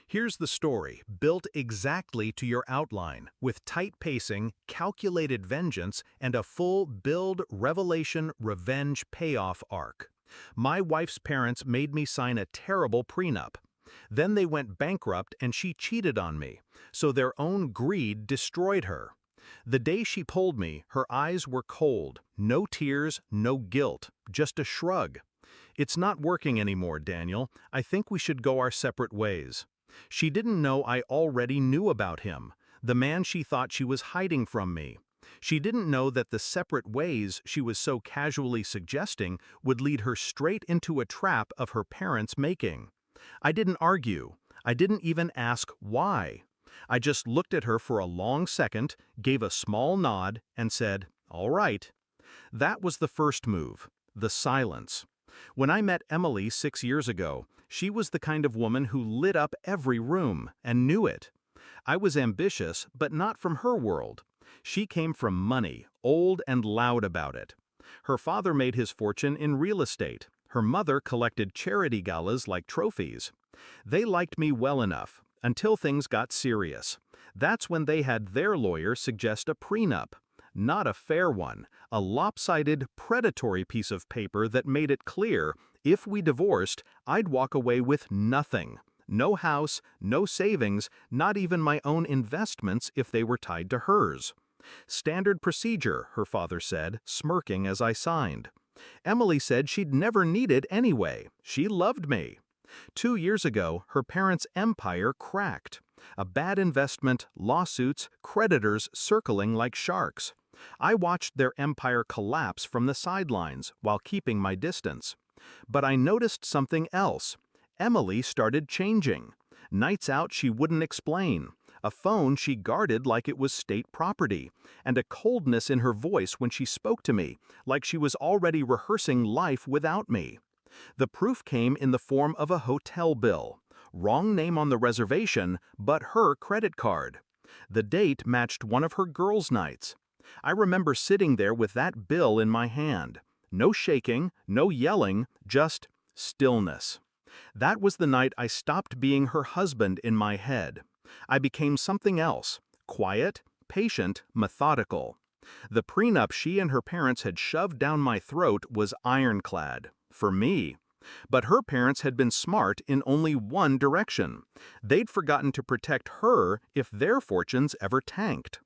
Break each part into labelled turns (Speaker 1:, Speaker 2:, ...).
Speaker 1: Here's the story, built exactly to your outline, with tight pacing, calculated vengeance, and a full build, revelation, revenge payoff arc. My wife's parents made me sign a terrible prenup. Then they went bankrupt and she cheated on me, so their own greed destroyed her. The day she pulled me, her eyes were cold, no tears, no guilt, just a shrug. "It's not working anymore, Daniel. I think we should go our separate ways." She didn't know I already knew about him, the man she thought she was hiding from me. She didn't know that the separate ways she was so casually suggesting would lead her straight into a trap of her parents' making. I didn't argue. I didn't even ask why. I just looked at her for a long second, gave a small nod, and said, "All right." That was the first move, the silence. When I met Emily 6 years ago, she was the kind of woman who lit up every room, and knew it. I was ambitious, but not from her world. She came from money, old and loud about it. Her father made his fortune in real estate. Her mother collected charity galas like trophies. They liked me well enough, until things got serious. That's when they had their lawyer suggest a prenup. Not a fair one, a lopsided, predatory piece of paper that made it clear, if we divorced, I'd walk away with nothing. No house, no savings, not even my own investments if they were tied to hers. Standard procedure, her father said, smirking as I signed. Emily said she'd never need it anyway. She loved me. 2 years ago, her parents' empire cracked. A bad investment, lawsuits, creditors circling like sharks. I watched their empire collapse from the sidelines while keeping my distance. But I noticed something else. Emily started changing. Nights out she wouldn't explain. A phone she guarded like it was state property. And a coldness in her voice when she spoke to me, like she was already rehearsing life without me. The proof came in the form of a hotel bill. Wrong name on the reservation, but her credit card. The date matched one of her girls' nights. I remember sitting there with that bill in my hand. No shaking, no yelling, just stillness. That was the night I stopped being her husband in my head. I became something else, quiet, patient, methodical. The prenup she and her parents had shoved down my throat was ironclad, for me. But her parents had been smart in only one direction. They'd forgotten to protect her if their fortunes ever tanked.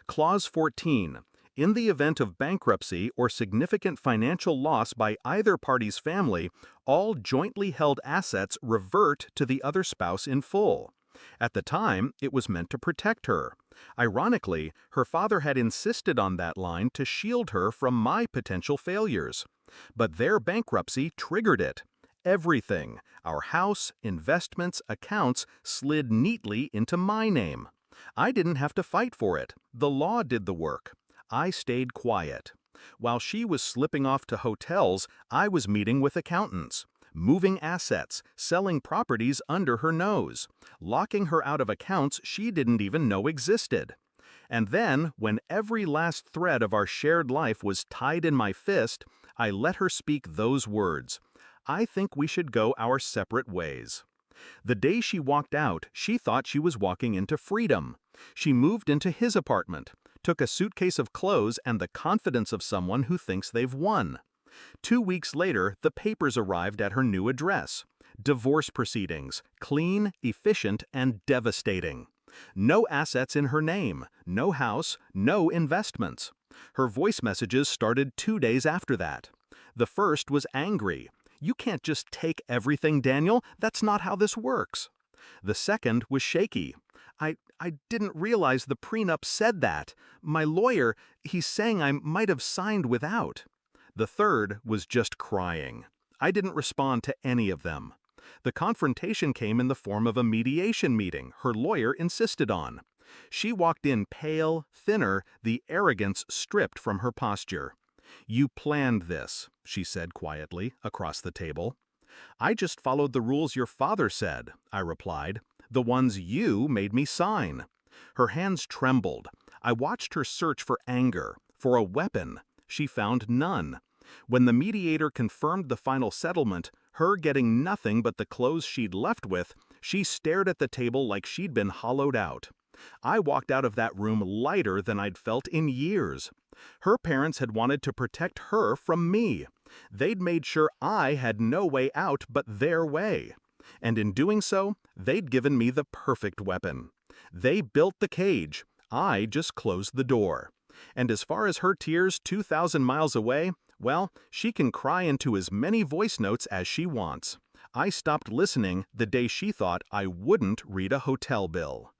Speaker 1: Clause 14. In the event of bankruptcy or significant financial loss by either party's family, all jointly held assets revert to the other spouse in full. At the time, it was meant to protect her. Ironically, her father had insisted on that line to shield her from my potential failures. But their bankruptcy triggered it. Everything, our house, investments, accounts, slid neatly into my name. I didn't have to fight for it. The law did the work. I stayed quiet. While she was slipping off to hotels, I was meeting with accountants, moving assets, selling properties under her nose, locking her out of accounts she didn't even know existed. And then, when every last thread of our shared life was tied in my fist, I let her speak those words. "I think we should go our separate ways." The day she walked out, she thought she was walking into freedom. She moved into his apartment, took a suitcase of clothes and the confidence of someone who thinks they've won. 2 weeks later, the papers arrived at her new address. Divorce proceedings, clean, efficient, and devastating. No assets in her name, no house, no investments. Her voice messages started 2 days after that. The first was angry. "You can't just take everything, Daniel. That's not how this works." The second was shaky. I didn't realize the prenup said that. My lawyer, he's saying I might have signed without." The third was just crying. I didn't respond to any of them. The confrontation came in the form of a mediation meeting her lawyer insisted on. She walked in pale, thinner, the arrogance stripped from her posture. "You planned this," she said quietly, across the table. "I just followed the rules your father said," I replied. "The ones you made me sign." Her hands trembled. I watched her search for anger, for a weapon. She found none. When the mediator confirmed the final settlement, her getting nothing but the clothes she'd left with, She stared at the table like she'd been hollowed out. I walked out of that room lighter than I'd felt in years. Her parents had wanted to protect her from me. They'd made sure I had no way out but their way. And in doing so, they'd given me the perfect weapon. They built the cage. I just closed the door. And as far as her tears 2,000 miles away, well, she can cry into as many voice notes as she wants. I stopped listening the day she thought I wouldn't read a hotel bill.